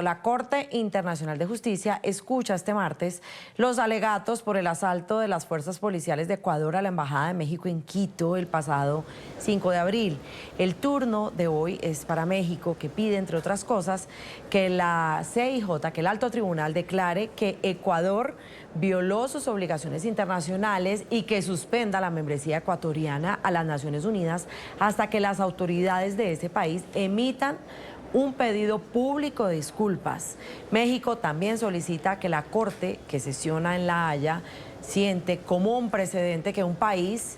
La Corte Internacional de Justicia escucha este martes los alegatos por el asalto de las fuerzas policiales de Ecuador a la Embajada de México en Quito el pasado 5 de abril. El turno de hoy es para México, que pide, entre otras cosas, que la CIJ, que el Alto Tribunal, declare que Ecuador violó sus obligaciones internacionales y que suspenda la membresía ecuatoriana a las Naciones Unidas hasta que las autoridades de ese país emitan un pedido público de disculpas. México también solicita que la Corte, que sesiona en La Haya, siente como un precedente que un país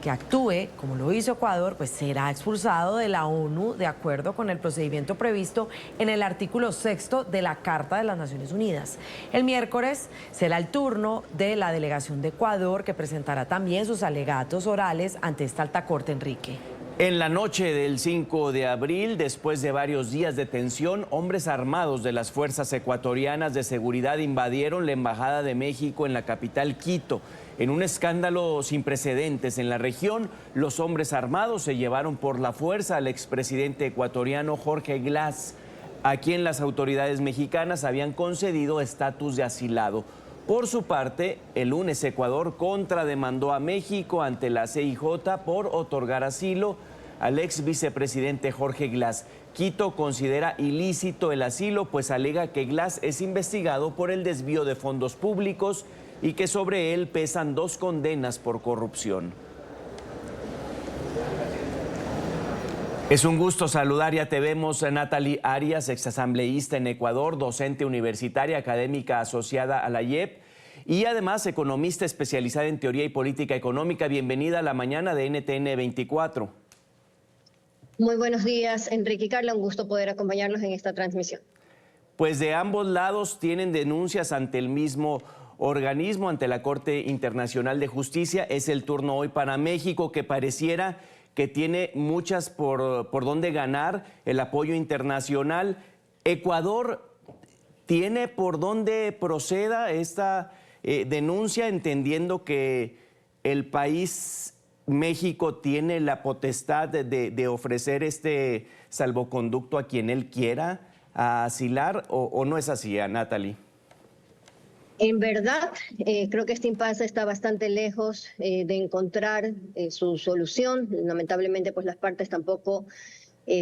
que actúe, como lo hizo Ecuador, pues será expulsado de la ONU de acuerdo con el procedimiento previsto en el artículo 6º de la Carta de las Naciones Unidas. El miércoles será el turno de la delegación de Ecuador, que presentará también sus alegatos orales ante esta alta corte, Enrique. En la noche del 5 de abril, después de varios días de tensión, hombres armados de las fuerzas ecuatorianas de seguridad invadieron la Embajada de México en la capital Quito. En un escándalo sin precedentes en la región, los hombres armados se llevaron por la fuerza al expresidente ecuatoriano Jorge Glass, a quien las autoridades mexicanas habían concedido estatus de asilado. Por su parte, el lunes Ecuador contrademandó a México ante la CIJ por otorgar asilo al ex vicepresidente Jorge Glass. Quito considera ilícito el asilo, pues alega que Glass es investigado por el desvío de fondos públicos y que sobre él pesan 2 condenas por corrupción. Es un gusto saludar, ya te vemos, Natalie Arias, exasambleísta en Ecuador, docente universitaria, académica asociada a la IEP y además economista especializada en teoría y política económica. Bienvenida a la mañana de NTN 24. Muy buenos días, Enrique y Carla, un gusto poder acompañarlos en esta transmisión. Pues de ambos lados tienen denuncias ante el mismo organismo, ante la Corte Internacional de Justicia. Es el turno hoy para México, que pareciera que tiene muchas por dónde ganar el apoyo internacional. Ecuador tiene por dónde proceda esta denuncia, entendiendo que el país, México, tiene la potestad de ofrecer este salvoconducto a quien él quiera a asilar, o no es así, Natalie. En verdad, creo que este impasse está bastante lejos de encontrar su solución. Lamentablemente, pues las partes tampoco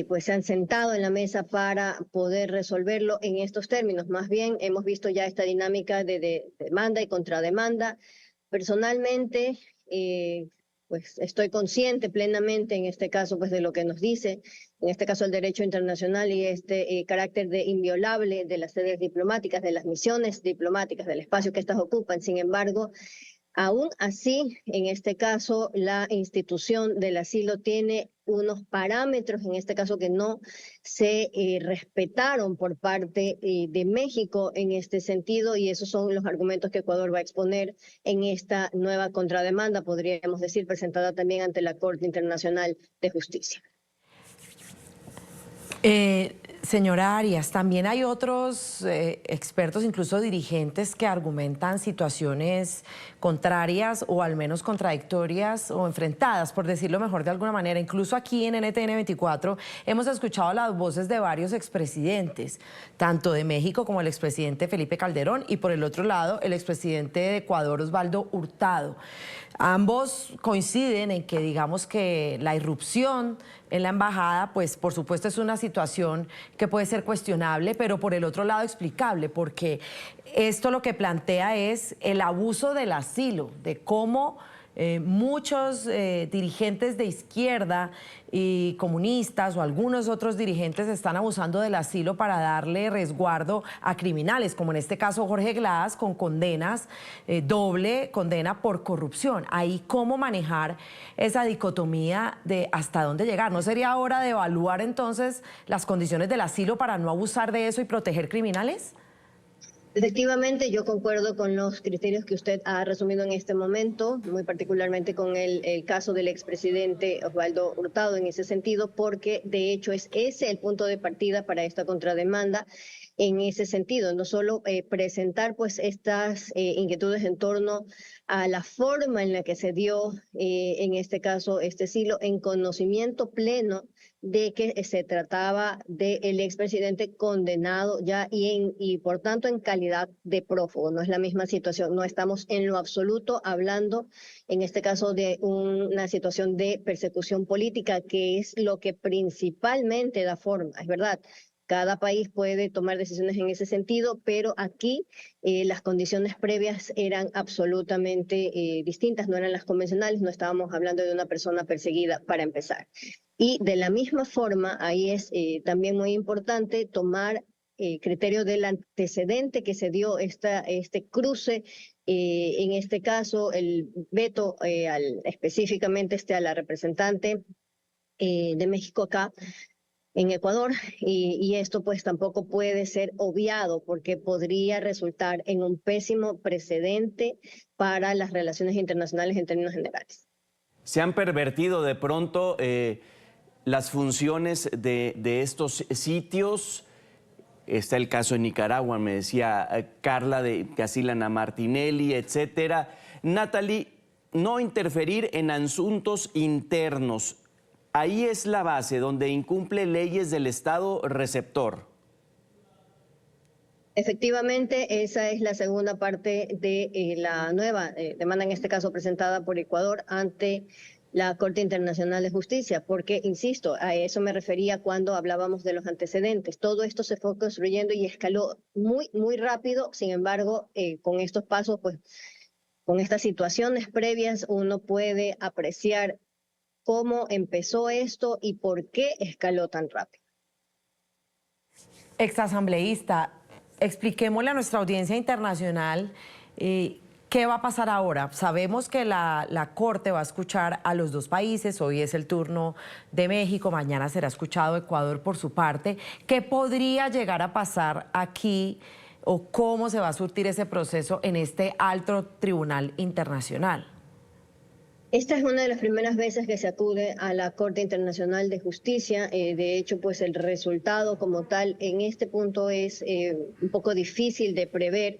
pues se han sentado en la mesa para poder resolverlo en estos términos. Más bien, hemos visto ya esta dinámica de demanda y contrademanda. Personalmente, pues estoy consciente plenamente en este caso pues de lo que nos dice, en este caso el derecho internacional y este carácter de inviolable de las sedes diplomáticas, de las misiones diplomáticas, del espacio que éstas ocupan. Sin embargo, aún así, en este caso, la institución del asilo tiene unos parámetros, en este caso, que no se respetaron por parte de México en este sentido, y esos son los argumentos que Ecuador va a exponer en esta nueva contrademanda, podríamos decir, presentada también ante la Corte Internacional de Justicia. Señora Arias, también hay otros expertos, incluso dirigentes, que argumentan situaciones contrarias o al menos contradictorias o enfrentadas, por decirlo mejor de alguna manera. Incluso aquí en NTN 24 hemos escuchado las voces de varios expresidentes, tanto de México como el expresidente Felipe Calderón y por el otro lado el expresidente de Ecuador, Osvaldo Hurtado. Ambos coinciden en que, digamos, que la irrupción en la embajada, pues por supuesto es una situación que puede ser cuestionable, pero por el otro lado explicable, porque esto lo que plantea es el abuso del asilo, de cómo muchos dirigentes de izquierda y comunistas o algunos otros dirigentes están abusando del asilo para darle resguardo a criminales, como en este caso Jorge Glass, con condenas, doble condena por corrupción. Ahí, ¿cómo manejar esa dicotomía de hasta dónde llegar? ¿No sería hora de evaluar entonces las condiciones del asilo para no abusar de eso y proteger criminales? Efectivamente, yo concuerdo con los criterios que usted ha resumido en este momento, muy particularmente con el caso del expresidente Osvaldo Hurtado en ese sentido, porque de hecho es ese el punto de partida para esta contrademanda. en ese sentido, no solo presentar pues estas inquietudes en torno a la forma en la que se dio, en este caso, este silo, en conocimiento pleno de que se trataba del expresidente condenado ya y por tanto en calidad de prófugo. No es la misma situación, no estamos en lo absoluto hablando en este caso de una situación de persecución política, que es lo que principalmente da forma, es verdad. Cada país puede tomar decisiones en ese sentido, pero aquí las condiciones previas eran absolutamente distintas, no eran las convencionales, no estábamos hablando de una persona perseguida para empezar. Y de la misma forma, ahí es también muy importante tomar criterio del antecedente que se dio este cruce, en este caso el veto específicamente a la representante de México acá en Ecuador, y esto pues tampoco puede ser obviado porque podría resultar en un pésimo precedente para las relaciones internacionales en términos generales. ¿Se han pervertido de pronto las funciones de estos sitios? Está el caso en Nicaragua, me decía Carla, de que asilan a Martinelli, etcétera. Natalie, no interferir en asuntos internos. Ahí es la base donde incumple leyes del Estado receptor. Efectivamente, esa es la segunda parte de la nueva demanda, en este caso presentada por Ecuador ante la Corte Internacional de Justicia, porque, insisto, a eso me refería cuando hablábamos de los antecedentes. Todo esto se fue construyendo y escaló muy, muy rápido. Sin embargo, con estos pasos, pues, con estas situaciones previas, uno puede apreciar cómo empezó esto y por qué escaló tan rápido. Exasambleísta, expliquémosle a nuestra audiencia internacional qué va a pasar ahora. Sabemos que la Corte va a escuchar a los dos países, hoy es el turno de México, mañana será escuchado Ecuador por su parte. ¿Qué podría llegar a pasar aquí o cómo se va a surtir ese proceso en este alto tribunal internacional? Esta es una de las primeras veces que se acude a la Corte Internacional de Justicia. De hecho, pues el resultado como tal en este punto es un poco difícil de prever.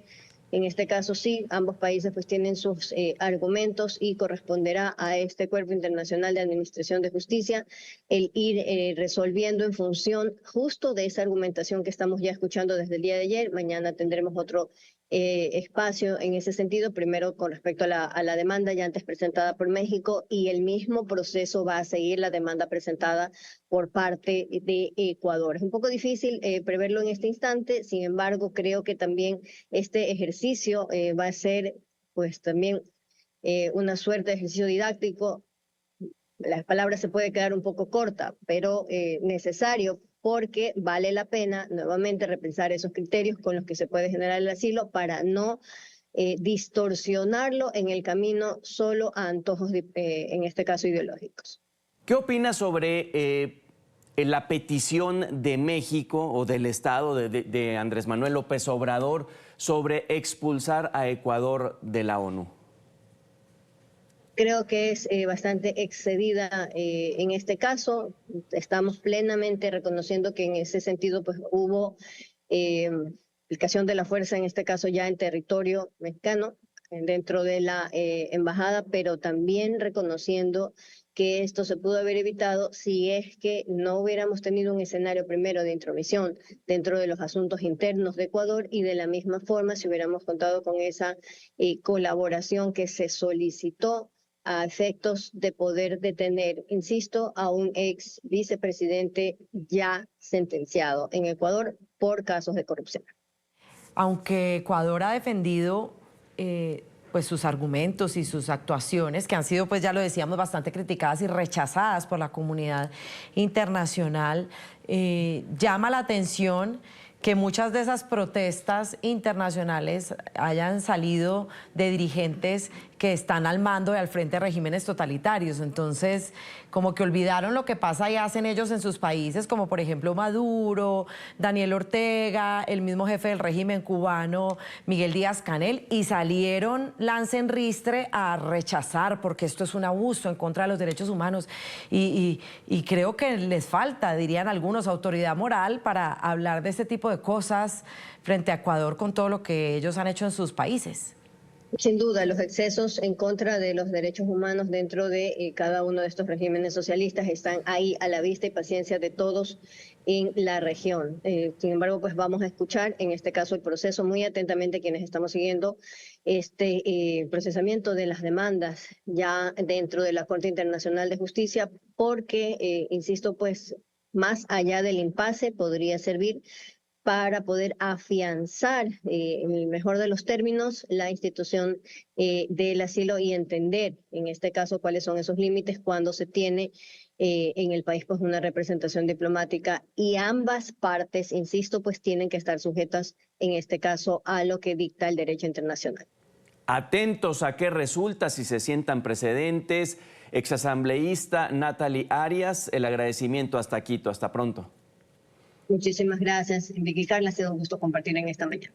En este caso sí, ambos países pues tienen sus argumentos y corresponderá a este Cuerpo Internacional de Administración de Justicia el ir resolviendo en función justo de esa argumentación que estamos ya escuchando desde el día de ayer. Mañana tendremos otro espacio en ese sentido, primero con respecto a la demanda ya antes presentada por México, y el mismo proceso va a seguir la demanda presentada por parte de Ecuador. Es un poco difícil preverlo en este instante, sin embargo, creo que también este ejercicio va a ser pues también una suerte de ejercicio didáctico. La palabra se puede quedar un poco corta, pero necesario, porque vale la pena nuevamente repensar esos criterios con los que se puede generar el asilo para no distorsionarlo en el camino solo a antojos, en este caso, ideológicos. ¿Qué opinas sobre la petición de México o del Estado de Andrés Manuel López Obrador sobre expulsar a Ecuador de la ONU? Creo que es bastante excedida en este caso. Estamos plenamente reconociendo que en ese sentido pues, hubo aplicación de la fuerza, en este caso ya en territorio mexicano, dentro de la embajada, pero también reconociendo que esto se pudo haber evitado si es que no hubiéramos tenido un escenario primero de intromisión dentro de los asuntos internos de Ecuador, y de la misma forma si hubiéramos contado con esa colaboración que se solicitó a efectos de poder detener, insisto, a un ex vicepresidente ya sentenciado en Ecuador por casos de corrupción. Aunque Ecuador ha defendido pues sus argumentos y sus actuaciones, que han sido, pues ya lo decíamos, bastante criticadas y rechazadas por la comunidad internacional, llama la atención que muchas de esas protestas internacionales hayan salido de dirigentes que están al mando y al frente de regímenes totalitarios. Entonces, como que olvidaron lo que pasa y hacen ellos en sus países, como por ejemplo Maduro, Daniel Ortega, el mismo jefe del régimen cubano, Miguel Díaz-Canel, y salieron lance en ristre a rechazar, porque esto es un abuso en contra de los derechos humanos. Y creo que les falta, dirían algunos, autoridad moral para hablar de este tipo de cosas frente a Ecuador con todo lo que ellos han hecho en sus países. Sin duda, los excesos en contra de los derechos humanos dentro de cada uno de estos regímenes socialistas están ahí a la vista y paciencia de todos en la región. Sin embargo, pues vamos a escuchar, en este caso, el proceso muy atentamente quienes estamos siguiendo este procesamiento de las demandas ya dentro de la Corte Internacional de Justicia, porque, insisto, pues más allá del impasse podría servir para poder afianzar, en el mejor de los términos, la institución del asilo y entender, en este caso, cuáles son esos límites cuando se tiene en el país pues una representación diplomática y ambas partes, insisto, pues tienen que estar sujetas, en este caso, a lo que dicta el derecho internacional. Atentos a qué resulta si se sientan precedentes. Exasambleísta Natalie Arias, el agradecimiento hasta Quito. Hasta pronto. Muchísimas gracias, Enrique y Carla. Ha sido un gusto compartir en esta mañana.